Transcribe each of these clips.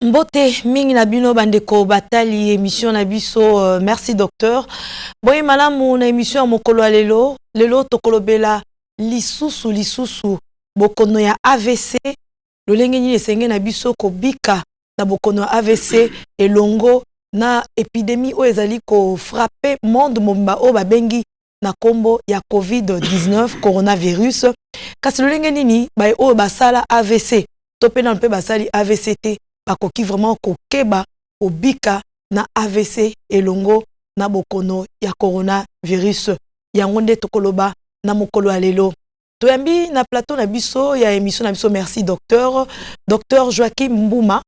Mbote mingi na bino bandeko batali émission na biso merci docteur. Boye malamu na émission ya mokolo ya lelo tokolobela lisusu bokono ya AVC lolenge nini esenge na biso kobika na bokono ya AVC elongo na épidémie oyo ezali ko frapper monde mobimba oyo babengi na kombo ya COVID-19 coronavirus. Kasi lolenge nini baye oyo basala AVC to pe na mpe basali AVC te bakoki vraiment kokeba obika na AVC elongo na bokono ya coronavirus. Yango nde tokoloba na mokolo ya lelo. Toyambi na plateau na biso ya émission na biso merci docteur. Docteur Joachim Mbuma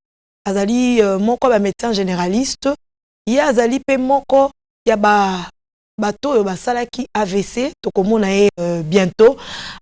azali moko ba médecin généraliste. Ye azali pe moko ya bato oyo basalaki AVC tokomona ye bientôt.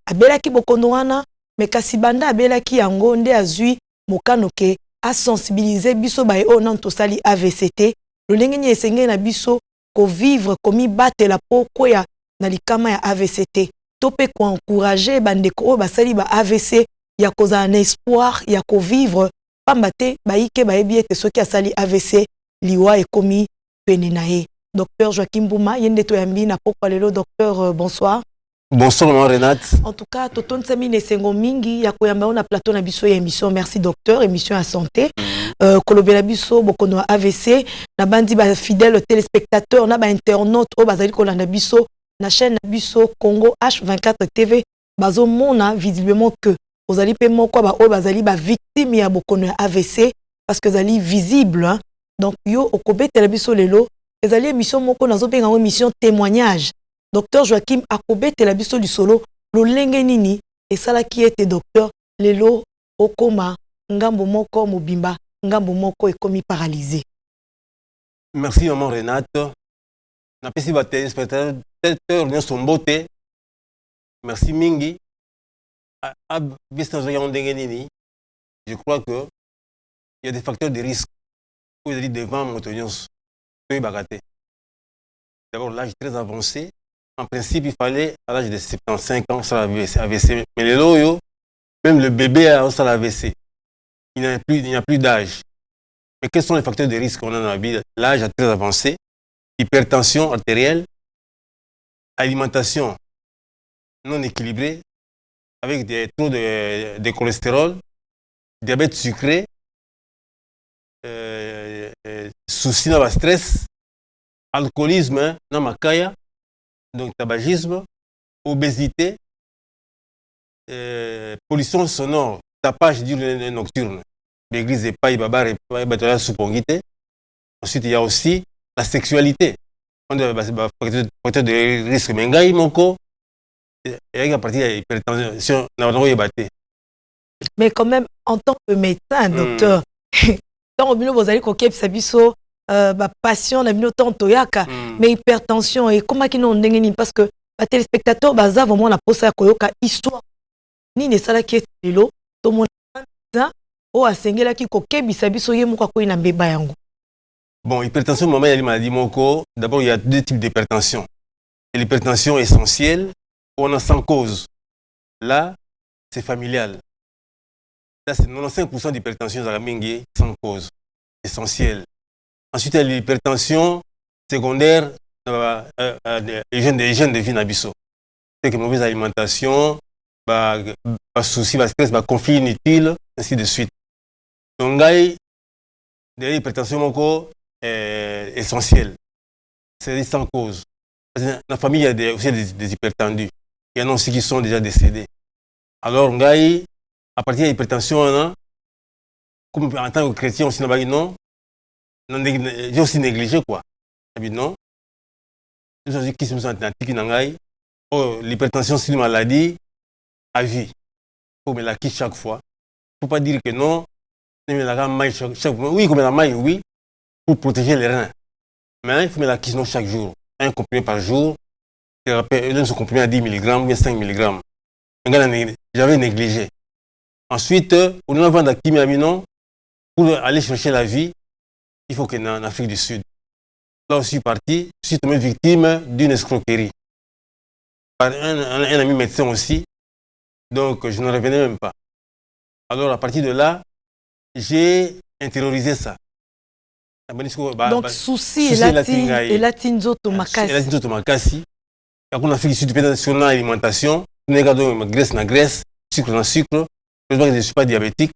Abelaki bokono wana me kasi banda abelaki yango nde azui mokano ke a sensibiliser biso bae o nan tosali AVCT lolenge ni esenge na biso ko vivre komi batela po koya na likama ya AVCT to pe ko encourager bandeko o basali ba AVC ya koza na espoir ya ko vivre pamba te baike baebi ete soki asali AVC liwa ekomi pene na ye. Docteur Joachim Bouma yende to yambi na pokwa lelo. Docteur bonsoir. Bonsoir maman Renate. En tout cas, Toton Samine Sengo Mingi, ya koyamba na plateau na biso ya émission merci docteur, émission à santé. Kolobela biso bokono AVC, na bandi ba fidèles téléspectateurs, na ba internautes o bazali kolanda biso na chaîne na biso Congo H24 TV. Bazo mona visiblement que ozali pe moko ba o bazali ba victime ya bokono AVC parce que zali visible hein? Donc yo okobetela biso lelo, ezali émission moko nazo penga émission témoignage. Docteur Joachim akobete la biso du solo lolenge nini esalaki ete docteur lelo okoma ngambo moko mobimba ngambo moko ekomi paralysé. Merci maman Renate. Na pesi ba téléspectateurs nyonso mbote. Merci mingi. A bisna zo yondenge nini. Je crois que il y a des facteurs de risque pour aller devant moto nyonso. Toy bagaté. D'abord l'âge très avancé. En principe, il fallait à l'âge de 75 ans, ça l'AVC. Mais les loyaux, même le bébé a ça l'AVC. Il n'y a plus d'âge. Mais quels sont les facteurs de risque qu'on a dans la vie? L'âge très avancé, hypertension artérielle, alimentation non équilibrée, avec des taux de cholestérol, diabète sucré, soucis dans le stress, alcoolisme, dans ma caille. Donc tabagisme, obésité, pollution sonore, tapage diurne nocturne, l'église et paille babar et batola soupongité. Ensuite, il y a aussi la sexualité. On a facteur de risque mengai moko et à partir de l'hypertension, on a battu. Mais quand même, en tant que médecin, docteur, tant que vous allez coquer sabiso passion na bino tonto yaka mais hypertension et comment qui non ndengeni parce que les téléspectateurs baza vraiment la posa koyoka histoire ni ne sala ki lelo to mona o asengela ki kokebisa biso ye moko ko ina mbeba yango. Bon, hypertension maman il m'a dit moko d'abord il y a deux types d'hypertension. L'hypertension essentielle on a sans cause. Là, c'est familial. Là c'est 95% d'hypertension dans la mingi sans cause, essentielle. Ensuite, il y a l'hypertension secondaire, les jeunes de vie n'abisso. C'est que mauvaise alimentation, pas souci, pas stress, pas conflit inutile, ainsi de suite. Donc, l'hypertension est essentielle. C'est sans cause. Parce que dans la famille, il y a aussi des hypertendus. Il y en a aussi qui sont déjà décédés. Alors, à partir de l'hypertension, comme en tant que chrétien, aussi, non. J'ai aussi négligé quoi. Non. L'hypertension c'est une maladie à vie. Il faut me la quitter chaque fois. Il ne faut pas dire que non. Oui, comme la maille, oui, pour protéger les reins. Mais il faut me la quitter chaque jour. Un comprimé par jour. Ce comprimé à 10 mg ou 5 mg. J'avais négligé. Ensuite, on a vendu la chimie pour aller chercher la vie. Il faut que en Afrique du Sud. Là aussi parti, je suis tombé victime d'une escroquerie. Par un ami médecin aussi. Donc je ne revenais même pas. Alors à partir de là, j'ai intérioriser ça. Donc, souci et latinzoto makasi. Et latinzoto makasi. Et qu'on a fait ici du pédale sur l'alimentation. Graisse na graisse, sucre na sucre. Je ne suis pas diabétique.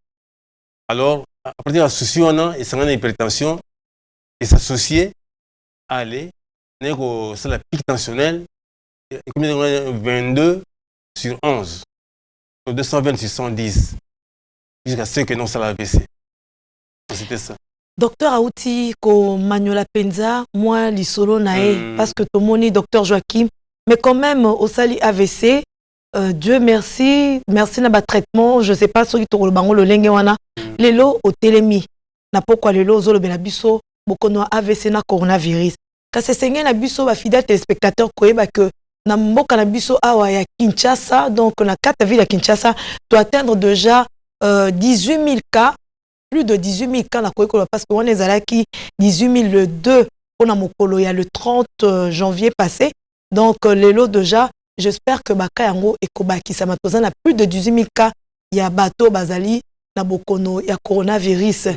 Alors, à partir de la souci, on a une hypertension et s'associer à aller, c'est la pique tensionnelle, 22 sur 11, 220 sur 110, jusqu'à ce que non, ça l'AVC. C'était ça. Docteur Aouti, ko Magnola Penza, moi, l'isolo nae, parce que tout le monde docteur Joachim, mais quand même, au sali AVC, Dieu merci, merci na ba traitement, je sais pas ce qui te roule bango le lenge wana, lelo au télémi, na pourquoi lelo zolo benabiso, bokono AVC na coronavirus. Kasi senge na biso ba fidèle téléspectateur koyeba que na mboka na biso awa ya Kinshasa, donc na 4 villes à Kinshasa, doit atteindre déjà 18 000 cas. Plus de 18 000 cas parce qu'on est allé qui 18 002 on a mokolo il y a le 30 janvier passé. Donc les lots déjà, j'espère que baka yango et kobaki ça m'a plus de 18 000 cas. Il y a bateau bazali na bokono il y a coronavirus.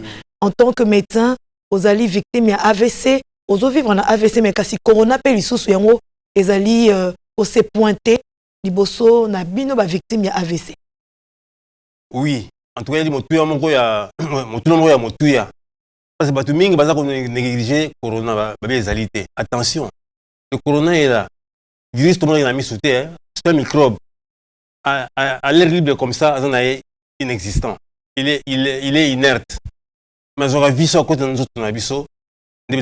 En tant que médecin, aux ali victimes il y a AVC, aux vivre en AVC mais kasi corona pe lisusu yango ezali au se pointer liboso na bino ba victime il y a AVC. Oui. En tout cas, il y a des motuya. Parce que Batumingi, baza qu'on négliger corona, attention. Le corona est là. Le virus, tout le monde l'a mis sous terre. C'est un microbe. À l'air libre comme ça, c'est inexistant. Il est inerte. Mais on a vu ça à côté de nous autres, on a vu ça.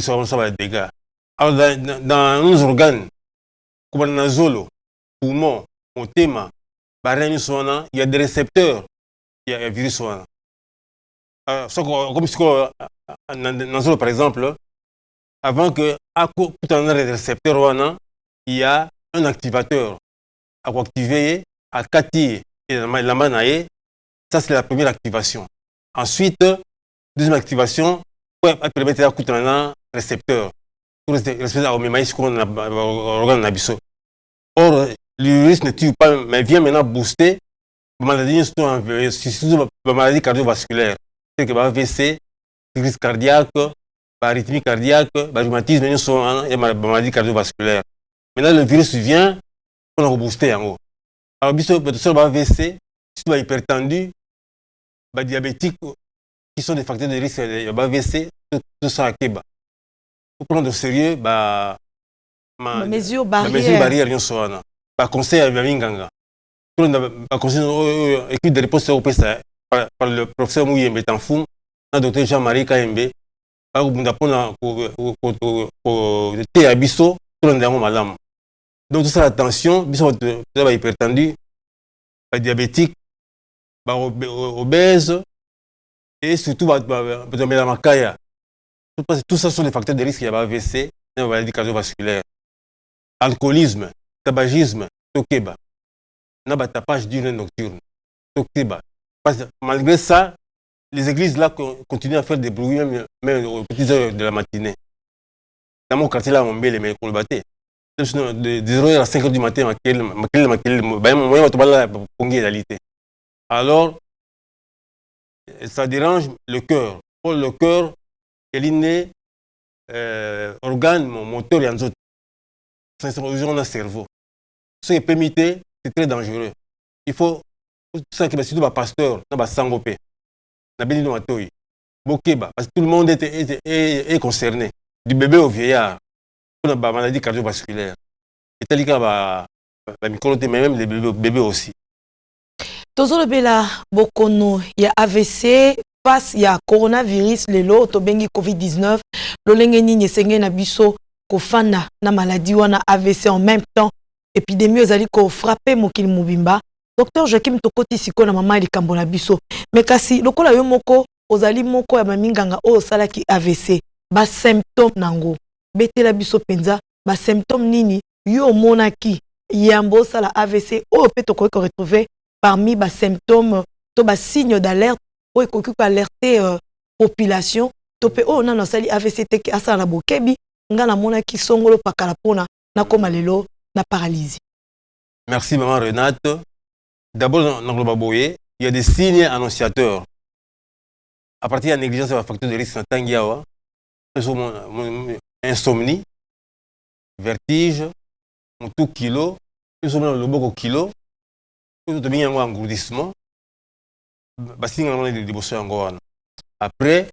Ça va être des dégâts. Alors, dans nos organes, comme dans zolo, poumon, motema, il y a des récepteurs. Il y a un virus. Comme si, par exemple, avant que tout un récepteur, il y a un activateur. À activer, à Kati et la manaye, ça c'est la première activation. Ensuite, deuxième activation, pour permettre à tout un récepteur. Pour respecter au même qu'on a organe nabiso. Or, le virus ne tue pas, mais vient maintenant booster. Maladie cardiovasculaire, c'est que AVC, crise cardiaque, arythmie cardiaque, rhumatisme, et maladie cardiovasculaire. Maintenant, le virus vient, on a reboosté en haut. Alors, sur AVC, si tu es hypertendu, diabétique, qui sont des facteurs de risque de AVC, tout ça à Keba. Pour prendre au sérieux, mesures barrières, conseil à Minganga. Équipe de réponse par le professeur Mouyembe Tanfou, le docteur Jean-Marie Kaembe, donc tout ça, attention, hypertendu, diabétique, obèse, et surtout tout ça sont des facteurs de risque, il y a AVC, une maladie cardiovasculaire, alcoolisme, tabagisme, tokeba. N'a pas tapage diurne nocturne. Malgré ça, les églises là continuent à faire des bruits même aux petites heures de la matinée. Dans mon quartier là, on met les mecs pour le battre. De 0h à 5h du matin, alors, ça dérange le cœur. Pour le cœur, il est organe, moteur et en autres. C'est un cerveau. Ce qui est permis, c'est très dangereux. Il faut ça que surtout les pasteurs, les sangopé, les béninois, Bokeba, parce que tout le monde est concerné, du bébé au vieillard, pour la maladie cardiovasculaire. Et tel que la microté, mais même les bébés aussi. Tozolo bela bokono ya AVC face ya coronavirus lelo to bengi COVID-19 lolenge nini senge na biso kofana na maladie wana AVC en même temps. Épidémie ozali ko frapper mokili mobimba. Docteur Joachim Tokoti siko na mama likambo na biso. Mais kasi lokola yo moko ozali moko ya maminganga o salaki AVC ba symptôme nango. Betela biso penza ba symptôme nini yo monaki yambo sala AVC o pe to ko retrouver parmi ba symptômes to ba signe d'alerte o ko alerter population to pe o na sali AVC te ki asala bokebi ngana monaki songolo pakala pona na koma lelo la paralysie. Merci maman Renate. D'abord, dans le Baboye, il y a des signes annonciateurs. à partir de la négligence de la facteur de risque, Tangiawa, insomnie, vertige, tout kilo, nous sommes le beaucoup kilo, nous sommes bien en engourdissement, basi on a des dévotions en goan. Après,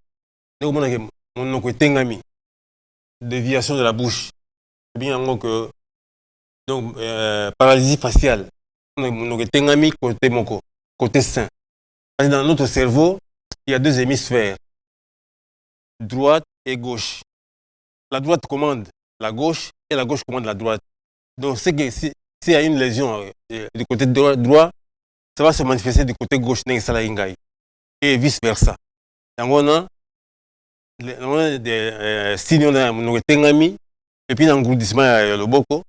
nous avons mon tengami, déviation de la bouche, bien en que donc paralysie faciale, nous avons tengami côté moko, côté sain. Parce que dans notre cerveau, il y a deux hémisphères, droite et gauche. La droite commande la gauche et la gauche commande la droite. Donc, c'est que s'il y a une lésion du côté droit, ça va se manifester du côté gauche, et vice-versa. Donc, on a des signes de tengami, et puis l'engourdissement, le boko.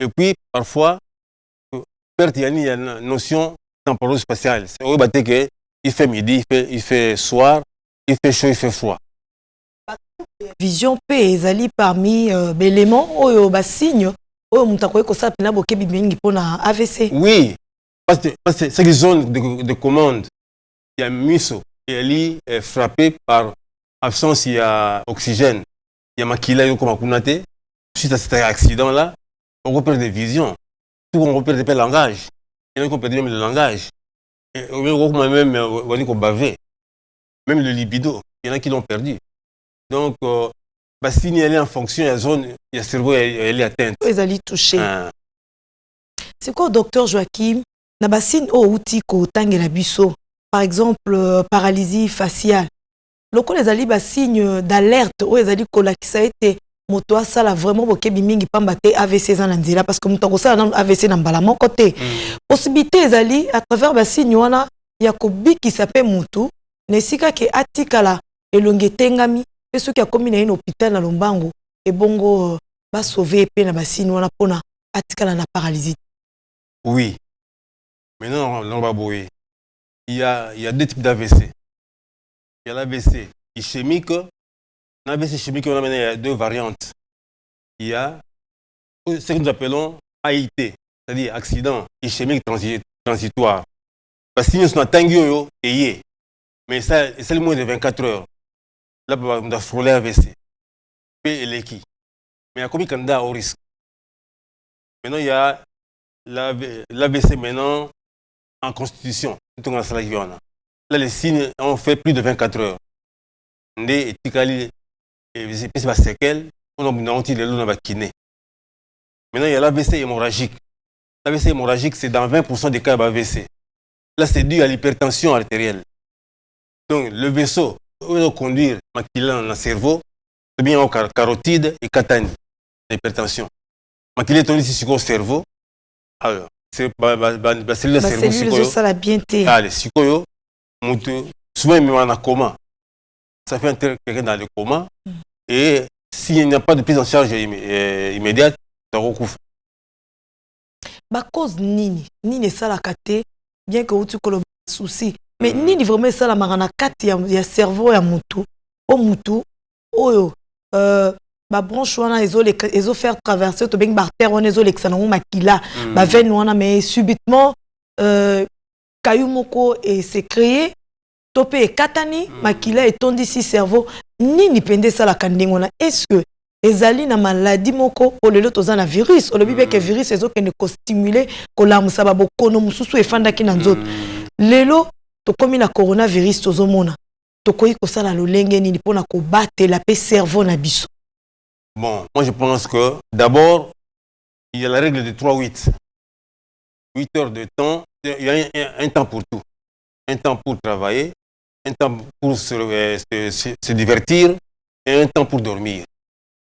Et puis, parfois, il y a une notion temporelle spatiale. C'est au bâti que il fait midi, il fait soir, il fait chaud, il fait froid. Vision P ezali parmi éléments oyo ba signe oyo mutu akoki kosala pena bokebi mingi mpona AVC. Oui, parce que c'est une zone de commande. Il y a miso et est frappé par absence il y a oxygène. Il y a makila yo comme kunate. Suite à cet accident là, on repère des visions. Tout on repère des langages. Il y en a qui ont perdu même le langage. Et même on dit qu'on bavait. Même le libido, il y en a qui l'ont perdu. Donc, si elle est en fonction, il y a zone, il y a cerveau, elle est atteinte. Ils allaient toucher. C'est quoi, docteur Joachim? Na bassine o outi ko tangela biso. Par exemple, paralysie faciale. Loko les ali bassigne d'alerte o les ali ko la qui ça été moto asala vraiment bokebi mingi pamba te AVC za nzela parce que moto ko sala na AVC na mbala mon côté. Possibilité les ali à travers bassigne wana ya ko biki sape mutu nesika ke atikala elonge tengami. Et ceux qui ont commis un hôpital dans Lombango, et bongo va sauver et na basine wana pona atikala na paralysie. Oui. Maintenant, il y a deux types d'AVC. Il y a l'AVC ischémique. L'AVC ischémique, on a maintenant il y a deux variantes. Il y a ce que nous appelons AIT, c'est-à-dire accident ischémique transitoire. Parce que nous avons un et mais ça, c'est le moins de 24 heures. Là, on a frôlé AVC. Et l'équipe. Mais il y a combien de candidats au risque? Maintenant, il y a l'AVC maintenant en constitution. Là, les signes ont fait plus de 24 heures. On a séquelles, on a tiré l'eau dans la kiné. Maintenant, il y a l'AVC hémorragique. L'AVC hémorragique, c'est dans 20% des cas d'AVC. Là, c'est dû à l'hypertension artérielle. Donc, le vaisseau, on conduire maquila dans le cerveau, c'est bien en carotide et catanie, l'hypertension. Maquila est ici sur le cerveau, alors, c'est la cellule du cerveau. Ça la bien té. Allez, souvent, il y a un coma. Ça fait quelqu'un dans le coma. Et s'il n'y a pas de prise en charge immédiate, ça recouvre. Ma cause nini ça la kate, bien que tu aies souci. Mais nini vraiment ça la marana kate, il y a cerveau et mutu. Au mutu, oyo, ba branche wana ezo faire traverser to beng bartère wana ezo lexana mo makila, ba veine wana mais subitement kayumoko et c'est créé topé katani makila et tondi si cerveau nini pende ça la kandingona. Est-ce que ezali na maladie moko o lelo tozana virus o lobi que virus ezo kende ko stimuler ko lamusa ba bokono mususu efandaki na nzoto lelo to komi na coronavirus tozomona to koyi ko sala lolenge nini pona ko batela pe cerveau na biso. Bon, moi je pense que d'abord il y a la règle de 3-8. 8 heures de temps, il y a un temps pour tout. Un temps pour travailler, un temps pour se divertir et un temps pour dormir.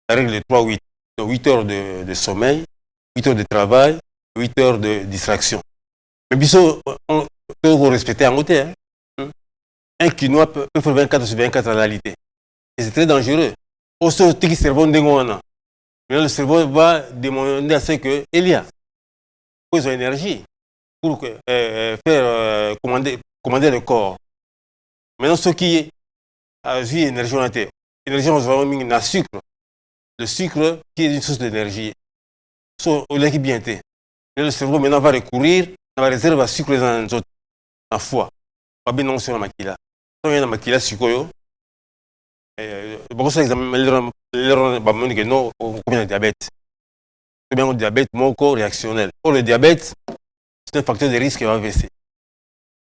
La règle de 3-8. Donc 8 heures de sommeil, 8 heures de travail, 8 heures de distraction. Mais biso, on peut respecter en côté. Un quinoa peut faire 24 sur 24 en réalité. Et c'est très dangereux. Au sorti qui cerveau d'engouana. Mais le cerveau va demander à ce que il y a plus d'énergie pour faire commander le corps. Maintenant, ce qui a vu énergie en terre, l'énergie on mis dans le sucre. Le sucre qui est une source d'énergie. So, il qui bien été. Mais le cerveau maintenant va recourir à la réserve à sucre dans le foie. Pas bien non sur la maquille. on a makila sikoyo beaucoup ça examen que non combien de diabète bien le diabète mon corps réactionnel. Or le diabète c'est un facteur de risque à AVC.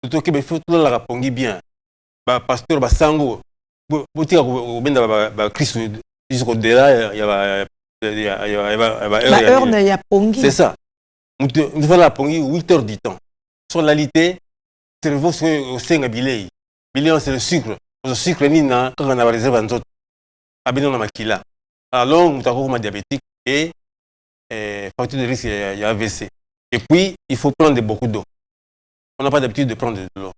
Surtout que il faut tout la pongi bien. Ba pasteur ba sango botika ko benda ba Christ jusqu'au delà il y a heure ya pongi. C'est ça. Nous va la pongi 8 heures du temps. Sur l'alité cerveau c'est senga bilei. Bilei c'est le sucre. Le sucre ni na quand on a réserve en autres. Abino na makila. Alors nous avons diabétique et facteur de risque il y a AVC. Et puis il faut prendre beaucoup d'eau. On n'a pas d'habitude de prendre de l'eau.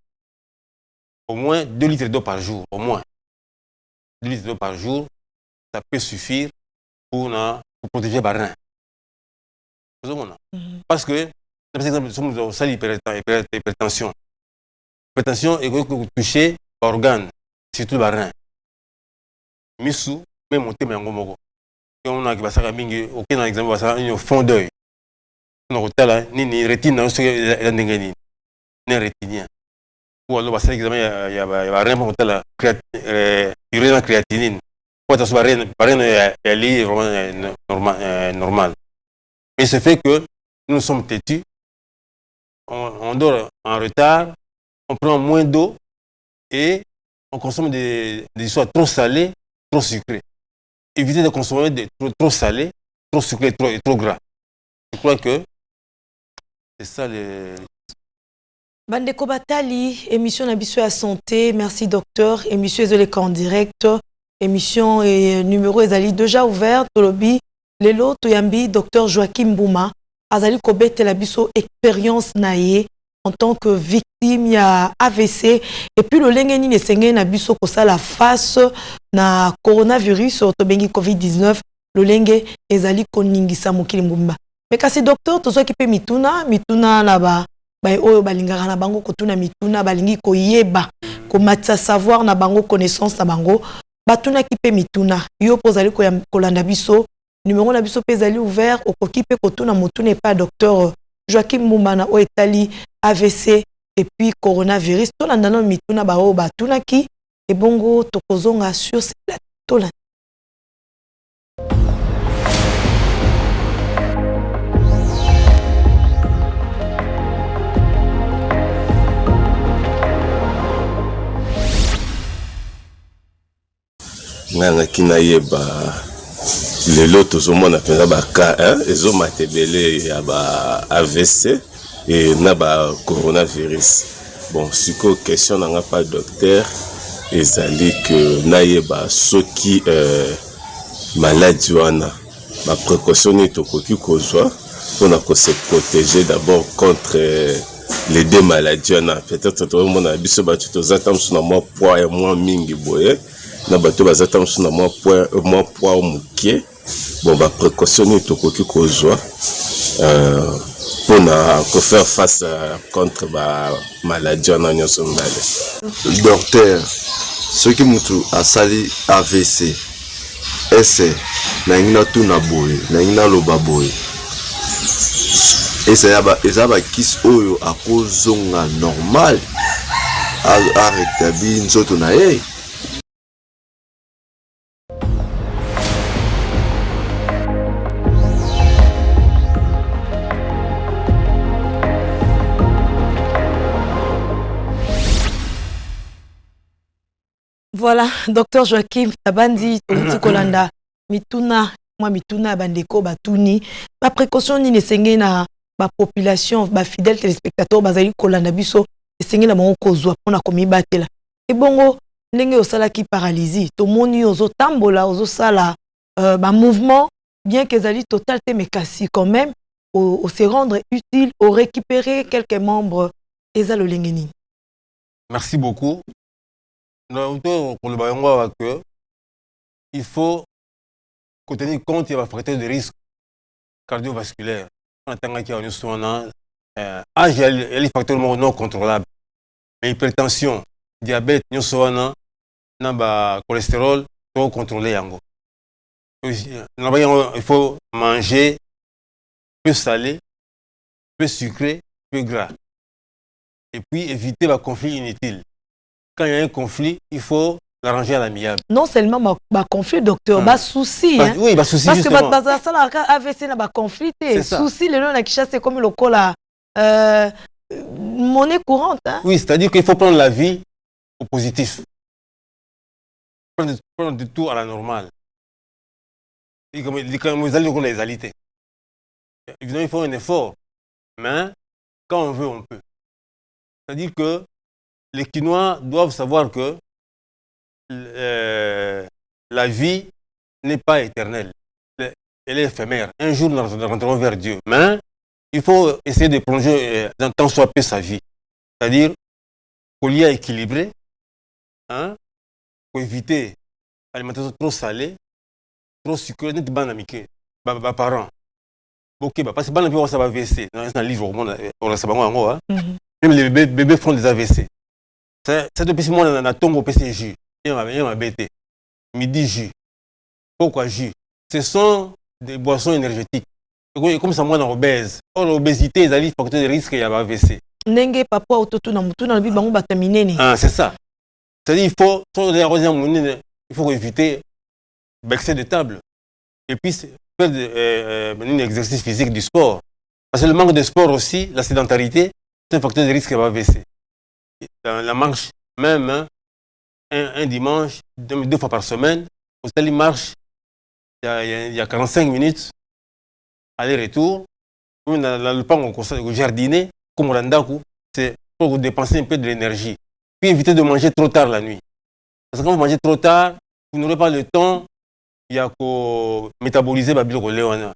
Au moins 2 litres d'eau par jour, au moins. 2 litres d'eau par jour, ça peut suffire pour protéger les reins. Parce que, par exemple, nous sommes au stade d'hypertension. L'hypertension est touchée par organes, surtout les reins. Misu, même monter, mais en gros, on a aucun exemple, ça a un fond d'œil. On a ni rétine, ni rétinien. Ou alors, il y a rien pour la urine créatinine. Pour que ça soit vraiment normal. Mais c'est fait que nous sommes têtus, on dort en retard, on prend moins d'eau et on consomme des histoires trop salées, trop sucrées. Évitez de consommer trop salé, trop sucré et trop gras. Je crois que c'est ça les... Bandeko Batali, émission na biso ya santé, merci docteur, émission ezoleka en direct, émission et numéro ezali déjà ouvert, tolobi, lelo toyambi docteur Joachim Bouma, azali kobete la biso expérience naie en tant que victime ya AVC, et puis le lengeni nesenge na biso kosa la face na coronavirus, tobengi COVID-19, le lenge ezali koningisa mokili mbumba. Mais kasi docteur, tozo ki pe mituna na ba oyo balingaka na bango kotuna mituna balingi koyeba komatisa savoir na bango connaissance na bango batuna ki pe mituna yo pozali kolanda biso numéro na biso pe ezali ouvert okoki pe kotuna motuna pas docteur Joachim Bouma o etali AVC et puis coronavirus tolanda na mituna ba o batuna ki e bongo tokozonga sur ce plateau. Nanga kinayeba lelo tozomona penza ba ka ezo matebele ya ba AVC et na ba coronavirus. Bon, siko question nanga pas docteur ezali que nayeba soki maladie wana ba précaution ni tokoki kozwa pour ko se protéger d'abord contre les deux maladies wana. Peut-être tout le monde a biso ba tutozatam suna mo poids ya moins mingi boye. Na bato bazata msuna mwa poids mukie bon ba précaution ni tokoki kozwa pour na ko faire face contre ba maladie na nyoso mbale. Docteur, ce qui mutu asali AVC ese na ngina tuna boye na ngina loba boye esa ba kis oyo akozonga normal a rétablir nzoto na ye. Voilà, docteur Joachim Tabandi, Kolanda, mituna, moi mituna bandeko batuni, ma précaution ni nesenge na ba population, ba fidèles téléspectateurs bazali kolanda biso, nesenge na mongo kozwa pona komi batela. Et bongo ndenge osala ki paralysie, to moni ozo tambola, ozo sala ba mouvement, bien que ezali total te mais kasi quand même au se rendre utile, au récupérer quelques membres ezalo lengeni. Merci beaucoup. Il faut tenir compte des facteurs de risque cardiovasculaire. En tant qu'il y a les facteurs non contrôlables. L'hypertension, diabète, cholestérol, tout contrôler. Il faut manger peu salé, peu sucré, peu gras. Et puis éviter les conflits inutiles. quand il y a un conflit, il faut l'arranger à l'amiable. Non seulement ma conflit, docteur, ma souci. Bah, oui, bah souci parce justement. Parce que ça, AVC n'a pas conflit. Souci, le nom de c'est comme le cola. Monnaie courante. Hein? Oui, c'est-à-dire qu'il faut prendre la vie au positif. Prendre du tout à la normale. Et comme vous allez les alité. Évidemment, il faut un effort. Mais quand on veut, on peut. C'est-à-dire que les Quinois doivent savoir que la vie n'est pas éternelle. Elle est éphémère. Un jour, nous rentrerons vers Dieu. Mais il faut essayer de plonger dans tant soit peu sa vie. C'est-à-dire qu'on l'y a équilibré, hein, pour éviter l'alimentation trop salée, trop sucrée, n'est pas amicale. Parents. Ok, parce que ça va AVC. Dans un livre, même les bébés font des AVC. C'est depuis moi, on a tombé au PCJ. Il m'a bêté. Midi, jus. Pourquoi jus? Ce sont des boissons énergétiques. Comme ça, moi, dans l'obèse. Or, l'obésité, ils allient facteur de risque qu'il y a AVC. Nenge papa autoto na mutu na bibango bataminene. Ah, c'est ça. C'est-à-dire il faut éviter l'excès de table. Et puis, faire un exercice physique du sport. Parce que le manque de sport aussi, la sédentarité, c'est un facteur de risque qu'il y a AVC. La marche, même, hein, un dimanche, 2 fois par semaine, vous allez marche, il y a 45 minutes, aller-retour. Le pan au jardiner, comme au Randaku, c'est pour vous dépenser un peu de l'énergie. Puis éviter de manger trop tard la nuit. Parce que quand vous mangez trop tard, vous n'aurez pas le temps, il y a qu'à métaboliser le biloko léona.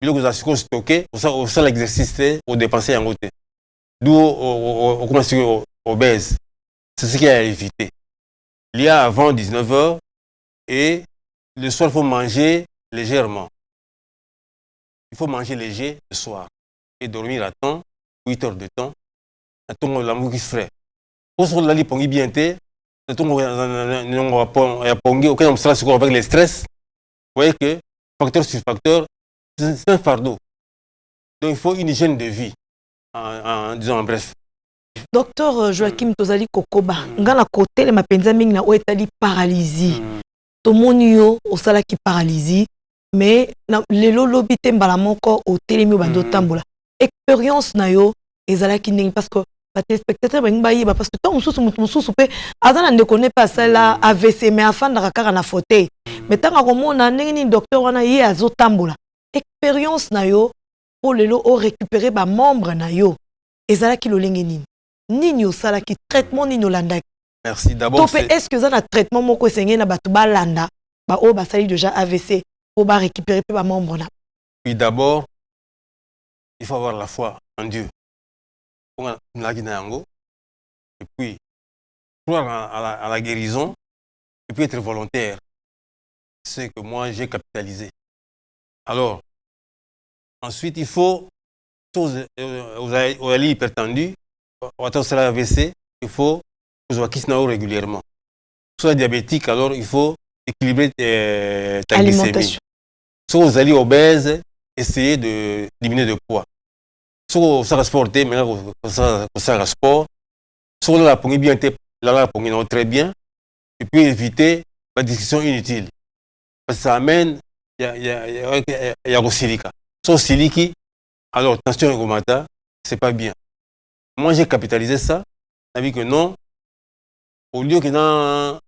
Le biloko vous stocké, au seul exercice, au dépenser en côté. D'où on commence obèse. C'est ce qu'il y a à éviter. Il y a avant 19h et le soir, il faut manger légèrement. Il faut manger léger le soir et dormir à temps, 8 heures de temps, à temps l'amour qui frais. Pour ce que la lipongi bien té, à temps aucun stress avec les stress. Vous voyez que facteur sur facteur, c'est un fardeau. Donc il faut une hygiène de vie, disons en bref. Docteur Joachim Tozali Kokoba, ngana côté le mapenza mingi na oetali paralysie. Tomoni yo osala ki paralysie, mais lelo lobi te mbala moko o telemi bando tambola. Expérience na yo ezalaki ndenge parce que ba téléspectateurs bengi ba yiba parce que tant mususu pe azana ne connaît pas cela AVC mais afanda kaka na fauteuil. Mais tant ka komona ndenge ni docteur wana ye azotambola. Expérience na yo pour lelo o récupérer ba membre na yo. Ezalaki lolenge nini? Nini osala ki traitement nini olanda? Merci d'abord. Est-ce que ça a un traitement moko esengé na batu ba landa ba o ba sali déjà AVC pour ba récupérer pe ba membre na? Oui, d'abord il faut avoir la foi en Dieu. Et puis croire à la guérison et puis être volontaire. C'est que moi j'ai capitalisé. Alors ensuite il faut aux hypertendus, aux AVC, il faut régulièrement. Soit diabétique, alors il faut équilibrer ta glycémie. Soit vous allez obèse, essayez de diminuer de poids. Soit vous sporter, mais là vous sport. Soit la pongue bien, la pongue très bien. Et puis éviter la discussion inutile. Parce que ça amène, il y a au silica. Soit siliki, alors tension augmenta, c'est pas bien. Moi j'ai capitalisé ça, j'ai vu que non. Au lieu que dans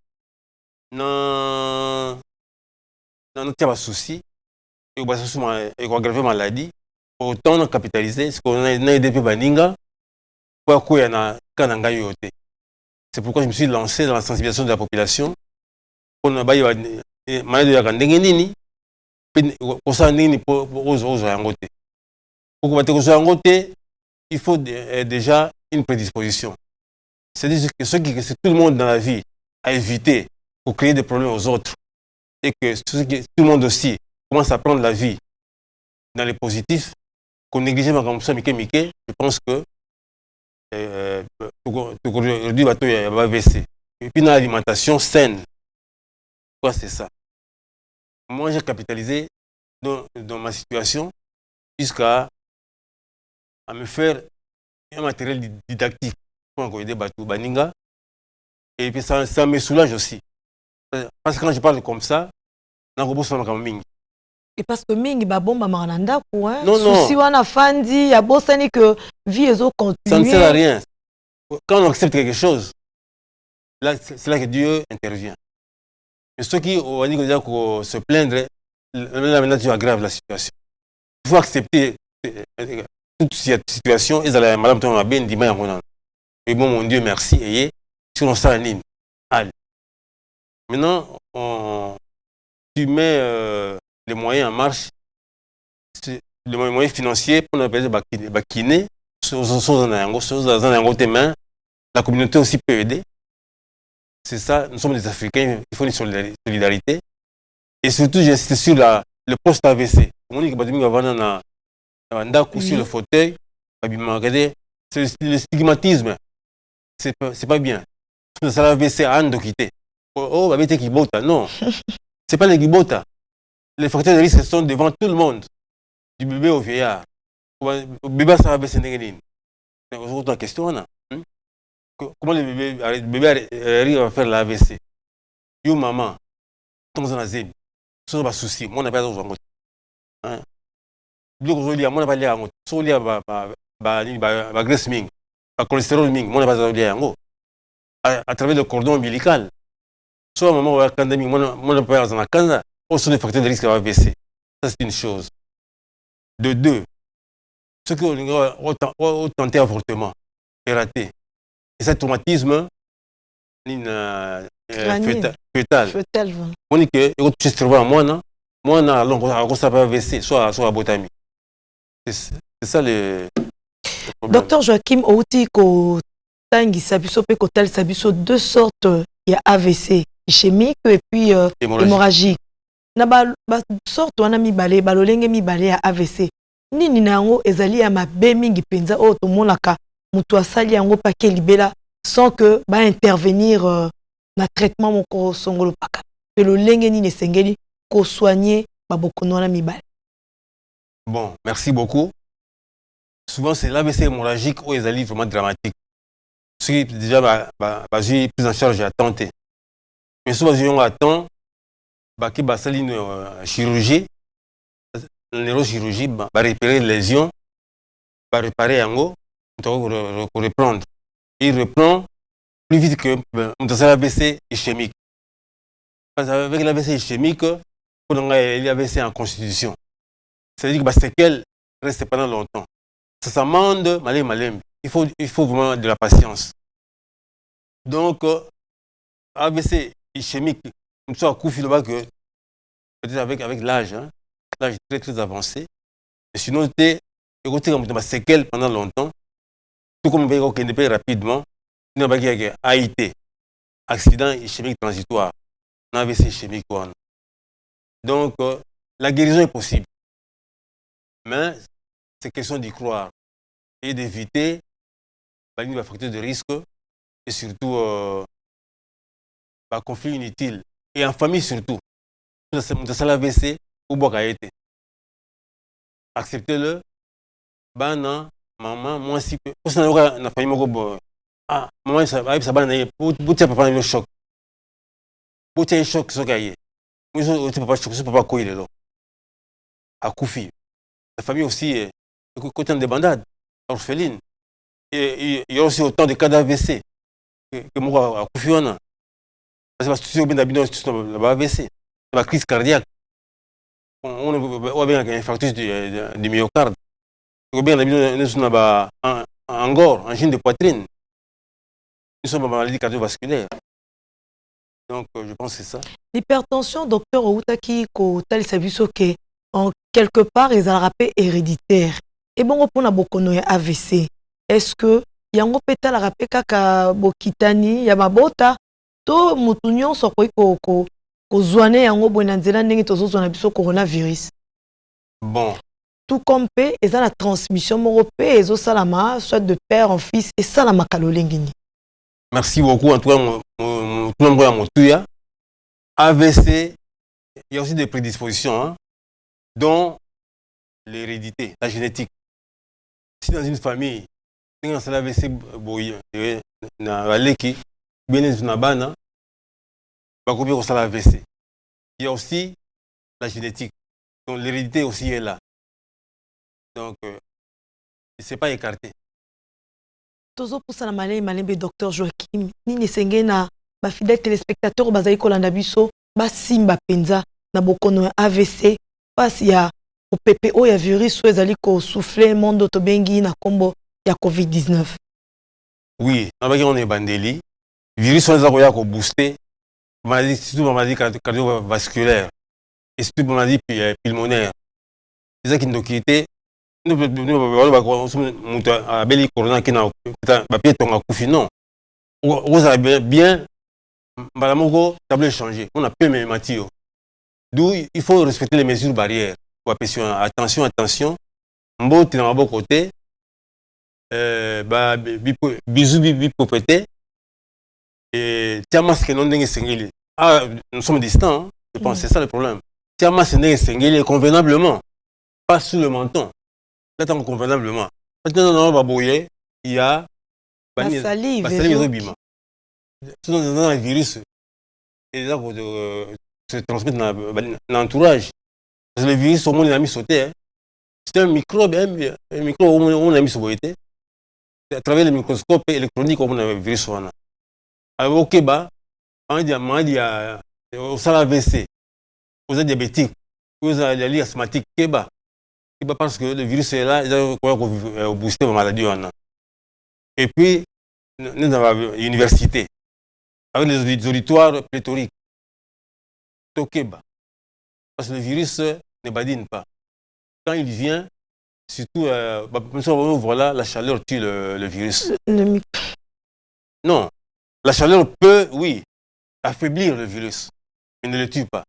un souci, et qu'on aggrave maladie, autant on a capitalisé, ce qu'on a aidé Baninga, pour qu'il y en a un yote. C'est pourquoi je me suis lancé dans la sensibilisation de la population. On a maladie de la Gandengini, pour ça, il faut déjà une prédisposition. C'est-à-dire que c'est tout le monde dans la vie à éviter pour créer des problèmes aux autres et que tout le monde aussi commence à prendre la vie dans les positifs, qu'on néglige comme ça, je pense que aujourd'hui, il va baisser. Et puis dans l'alimentation saine, quoi c'est ça? Moi, j'ai capitalisé dans ma situation jusqu'à me faire un matériel didactique pour aider Batou Baninga Et puis ça me soulage aussi. Parce que quand je parle comme ça, et parce que mingi babomba maranda quoi non souci wana fandi ya bosani que vie ezo continuer. Ça ne sert à rien. Quand on accepte quelque chose, là c'est là que Dieu intervient. Mais ceux qui ont dit que se plaindre, là maintenant tu aggraves la situation. Il faut accepter toute cette situation et la madame Thomas Ben dit et bon mon Dieu merci et si on s'en ligne. Allez. Maintenant tu mets les moyens en marche, les moyens financiers pour nous appeler kiné, la communauté aussi peut aider. C'est ça, nous sommes des Africains, il faut une solidarité. Et surtout, j'insiste sur le poste AVC. On dit que sur le fauteuil, c'est le stigmatisme. C'est pas bien. C'est l'AVC à quitter. Oh, non. C'est pas les Gibota. Les facteurs de risque sont devant tout le monde, du bébé au vieillard. Le bébé, ça va baisser. C'est autre question. Comment le bébé arrive à faire l'AVC? Yo, maman, ton zanazé, ce n'est pas souci. Moi, on n'a pas besoin de ça. Moi, on n'a pas besoin de ça. Graisse ming, cholestérol ming, moi, on n'a pas besoin de ça. À travers le cordon ombilical. Soit maman, on n'a pas besoin de ça. Au sont des facteurs de risque à AVC. Ça, c'est une chose. De deux, ceux qui ont tenté avortement et raté. Et ce traumatisme fœtal. On dit que tu te trouves à moi, on ça va AVC, soit à botami. C'est ça le problème. Docteur Joachim Outi, ko tangi sabiso pe ko tal sabiso deux sortes il y a AVC ischémique et puis hémorragique. Na ba sorte wana mibale balolenge mibale ya AVC nini nango ezali ya mabe mingi penza o to monaka mutu asali yango pa ke libela sans que ba intervenir na traitement moko songolo paka pelo lenge nini sengeli ko soigner ba bokono wana mibale. Bon, merci beaucoup. Souvent c'est l'AVC hémorragique ou ezali vraiment dramatique. Ce qui déjà j'ai pris en charge à tenter. Mais souvent j'ai à temps qui va une chirurgie, la neurochirurgie, va réparer les lésions, va réparer en haut, pour reprendre. Il reprend plus vite que l'AVC ischémique. Parce qu'avec l'AVC ischémique, il y a l'AVC en constitution. C'est-à-dire que ces séquelles restent pendant longtemps. Ça s'amende, malem. Il faut vraiment de la patience. Donc, AVC ischémique, nous sommes à coup de que peut-être avec l'âge, l'âge très très avancé. Mais sinon, tu as séquelles pendant longtemps. Tout comme on peut rapidement, il y a AIT, accident ischémique transitoire, AVC ischémique. Donc, la guérison est possible. Mais c'est question d'y croire et d'éviter les facteurs de risque et surtout les conflits inutiles. Et en famille surtout. C'est l'AVC ou Bokaete. Acceptez-le. Bana, maman, moi si peu. Parce que la famille m'a ah, maman, ça va être papa un choc. Pour un choc, c'est ce moi, je papa choc, je papa quoi il est là. À Koufi. La famille aussi est côté de bandades, orpheline. Et il y a aussi autant de cas d'AVC que moi à Koufi. Parce que si on a bien AVC, la crise cardiaque. On a bien un infarctus du myocarde. On a bien un gore, angine de poitrine. Nous sommes en maladie cardiovasculaire. Donc, je pense que c'est ça. L'hypertension, docteur Outaki, tel service que en quelque part, ils ont rappelé héréditaire. Et bon, on a beaucoup de AVC. Est-ce que il y a un peu de rappel kaka bokitani, ya mabota, to mutunyon so ko zwane yango bonanzela ndenge tozo zwana biso coronavirus. Bon. Tout comme pe eza la transmission moko pe ezo salama soit de père en fils et salama kalolengini. Merci beaucoup en tout cas tout le monde motuya. AVC, il y a aussi des prédispositions dont l'hérédité, la génétique. Si dans une famille, il y a un AVC boy na valeki bien les nabana, bah combien on s'en AVC. Il y a aussi la génétique. Donc l'hérédité aussi est là. Donc c'est pas écarté. Tozo pour ça na malembe docteur Joachim nini senge na ba fidèle téléspectateur bazali kolanda biso ba simba penza na bokono AVC pasi ya opepe o ya virus o ezali ko souffler monde to bengi na kombo ya COVID-19. Oui, on est bandeli. Virus on a ko booster maladie surtout maladie cardiovasculaire et surtout maladie pulmonaire. C'est ça qui nous quitte. Nous abeli corona qui na papier tonga kufi non. Vous avez bien malamoko tableau changer. On a peu même matio. D'où il faut respecter les mesures barrières. Attention, attention. Mbote na mabo côté. Bisous bipopété. Et tiens masque non dengue sengeli. Ah, nous sommes distants. Je pense c'est ça le problème. Tiens masque dengue sengeli convenablement. Pas sous le menton. Là, tant convenablement. Maintenant, il y a la salive. Dans un virus, et là, se transmettre dans l'entourage. Parce que le virus, au moins, il a mis sauté. C'est un microbe, on a mis sauté. À travers le microscope électronique, on a vu le virus. Alors, au Québec, on dit au AVC, aux diabétiques, aux asthmatiques, Québec. Parce que le virus est là, il a boosté la maladie. Et puis, nous avons l'université, avec les auditoires pléthoriques. Au Québec. Parce que le virus ne badine pas. Quand il vient, surtout, voilà, la chaleur tue le virus. Non, la chaleur peut, oui, affaiblir le virus, mais ne le tue pas.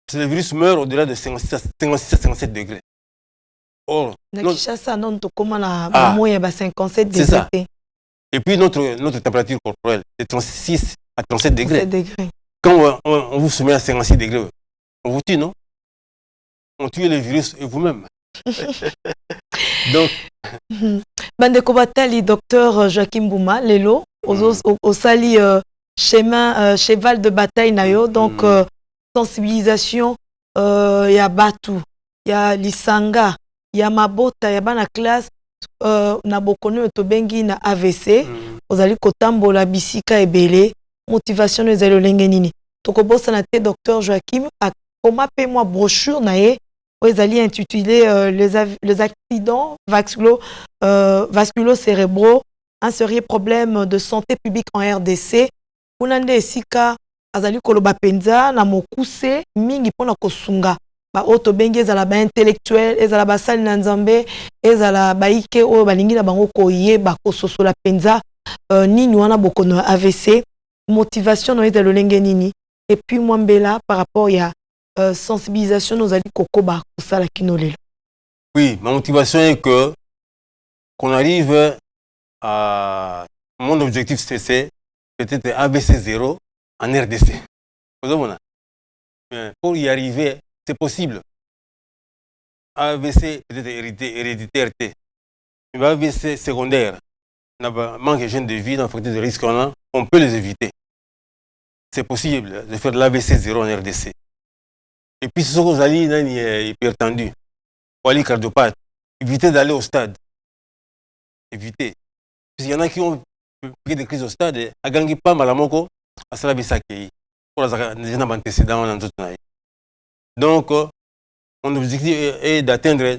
Parce que le virus meurt au-delà de 56-57 degrés. Or, c'est ça. Et puis notre température corporelle est 36 à 37 degrés. Quand on vous soumet à 56 degrés, on vous tue, non? On tue le virus et vous-même. Donc, Bandeko Batali, docteur Joachim Bouma, Lelo, au sali cheval de bataille nayo, donc sensibilisation, y a Batu, y a Lisanga, y a Mabota, y a bana classe, na bokono to bengi na AVC, ozali kotambola bisika ebele, motivation ezali olenge nini. Tokobosa na te docteur Joachim, comment paie-moi brochure nae, ezali intitulé les accidents vasculo-cérébraux, un sérieux problème de santé publique en RDC. Unande esika azali koloba penza na mokuse mingi pona kosunga. Ba oto bengi ezala ba intellectuel, ezala ba sali na nzambe, ezala ba ike o balingi na bango koyeba kososola penza nini wana bokono AVC, motivation no ezalo lenge nini. Et puis mwambela par rapport ya sensibilisation nos alliés kokoba kusala kinolelo. Oui, ma motivation est que qu'on arrive à mon objectif c'est peut-être AVC 0 en RDC. Pour y arriver, c'est possible. AVC peut-être héréditaire, mais AVC secondaire, manque de gènes de vie, dans facteur de risque on peut les éviter. C'est possible de faire l'AVC 0 en RDC. Et puis, ce que vous allez hypertendu, ou aller cardiopathe, évitez d'aller au stade. Évitez. Parce qu'il y en a qui ont pris des crises au stade, à gagner pas malamoko, à cela bisaki. Pour les antécédents dans toute l'année. Donc, mon objectif est d'atteindre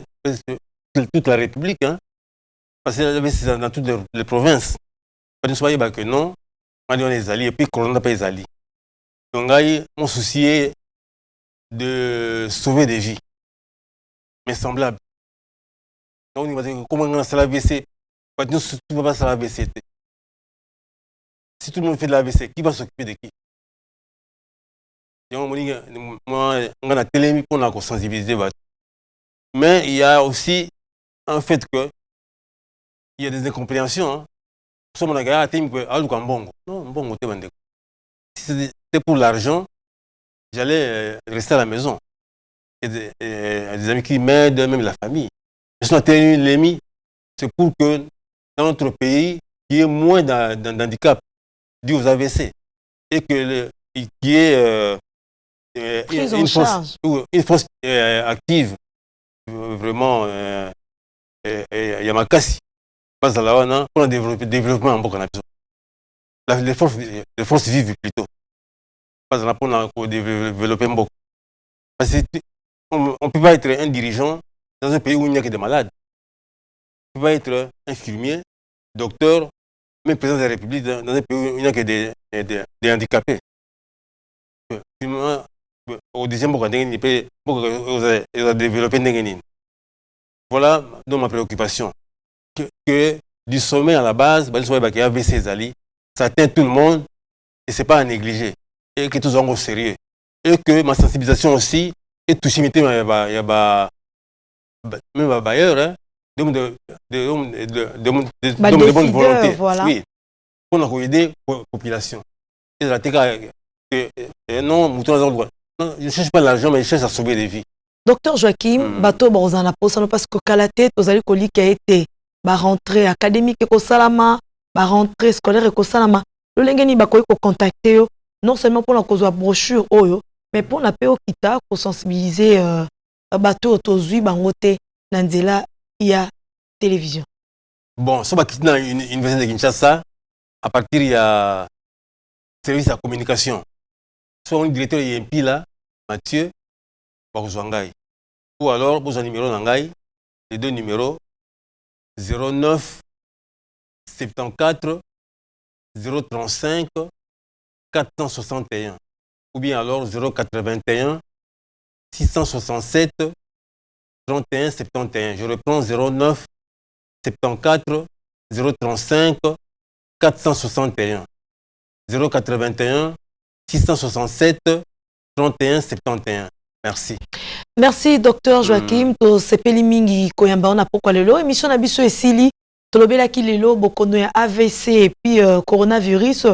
toute la République, hein, parce que c'est dans toutes les provinces. Pas de soyez que non, on est alliés, et puis qu'on n'a pas les alliés. Donc, mon souci est de sauver des vies, mais semblables. Donc, on va dire comment on a ça l'AVC. Tout le monde va faire l'AVC. Si tout le monde fait de l'AVC, qui va s'occuper de qui? Moi, on a télé pour nous sensibiliser. Mais il y a aussi un fait que il y a des incompréhensions. Si c'était pour l'argent, j'allais rester à la maison. Il y a des amis qui m'aident, même la famille. Mais si on a tenu l'ennemi, c'est pour que dans notre pays, il y ait moins d'handicap, dû aux AVC. Et qu'il y ait une force active, vraiment, Yamakasi, passe à la ONA, pour le développement en Bokana. Les forces vives plutôt. Pas pour développer un Bokana. Parce qu'on ne peut pas être un dirigeant dans un pays où il n'y a que des malades. On ne peut pas être infirmier, docteur, même président de la République dans un pays où il n'y a que des handicapés. Au deuxième Bokana, il peut développer Nengenin. Voilà donc ma préoccupation. Que du sommet à la base, ça atteint tout le monde et ce n'est pas à négliger. Et que tout soit au sérieux. Et que ma sensibilisation aussi est touchée, même ailleurs, de bonne volonté. Voilà. Oui, pour aider la population. Et la non, je ne cherche pas l'argent, mais je cherche à sauver des vies. Docteur Joachim, bateau Barzana Posano, parce que Kalate, Tozali Koli qui a été rentrée académique et Kosalama, rentrée scolaire et Kosalama, le Lengeni Bakoy ko contacter non seulement pour la cause de la brochure, mais pour la paix au Kita, pour sensibiliser bateau Tozui Bangote, Nandela, il y a télévision. Bon, si on va quitter l'université de Kinshasa, à partir il y a service à communication. Soit un directeur IMP là, Mathieu, Bakuzwangai. Ou alors, vous avez un numéro Nangai, les deux numéros 09 74 035 461. Ou bien alors 081 667 31 71. Je reprends 09 74 035 461. 081 667 31 71. Merci. Merci, docteur Joachim. To sepeli mingi koyamba on a pourquoi lelo. Émission na biso esili. Tolobela ki lelo bokono ya AVC et puis coronavirus.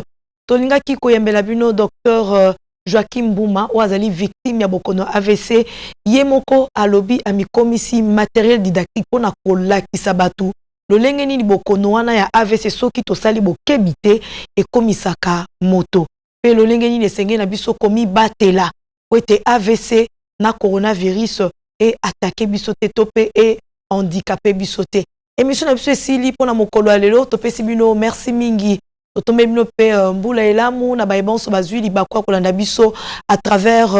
Tolinga ki koyambela bino docteur Joachim Bouma oazali victime ya bokono AVC. Yemoko alobi amikomisi matériel didactique pona kolakisa batu. Lolenge nini bokono wana ya AVC soki tosali bokebite e komisaka moto. Pe lolenge nini esenge na biso komi batela. Oete AVC na coronavirus et attaqué bisoté topé et handicapé bisoté. Émission na biso esili pona mokolo alelo topesi bino merci mingi. Totombe bino pe mbula elamu na baibonso bazwi libakwa kolanda biso à travers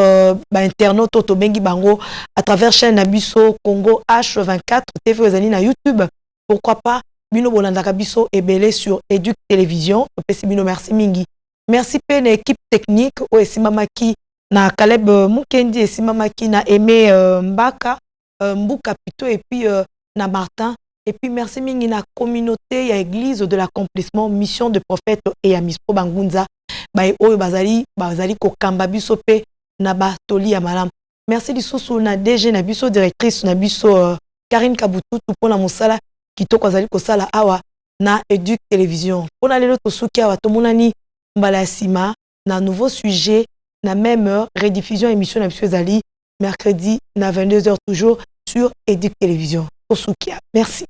internaute to bengi bango à travers chaîne na biso Congo H24 TV ezali na YouTube. Pourquoi pas bino bolanda biso ebele sur Educ Télévision. Topesi bino merci mingi. Merci pe na équipe technique o esimamaki na Caleb Mukendi esimamaki na Aimé Mbaka Mbuka Pito et puis na Martin et puis merci mingi na communauté ya église de l'accomplissement mission de prophète et Amispo Bangunza bay oyo bazali ko kamba biso pe na batoli ya malam. Merci lisusu na DG na biso directrice na biso Karine Kabututu pona mosala kitoko azali ko sala awa na Educ Télévision. Pona lelo tosuki awa tomonani mbala sima na nouveau sujet na même heure, rediffusion émission na Monsieur Zali, mercredi na 22h toujours sur Educ Télévision. Osukia. Merci.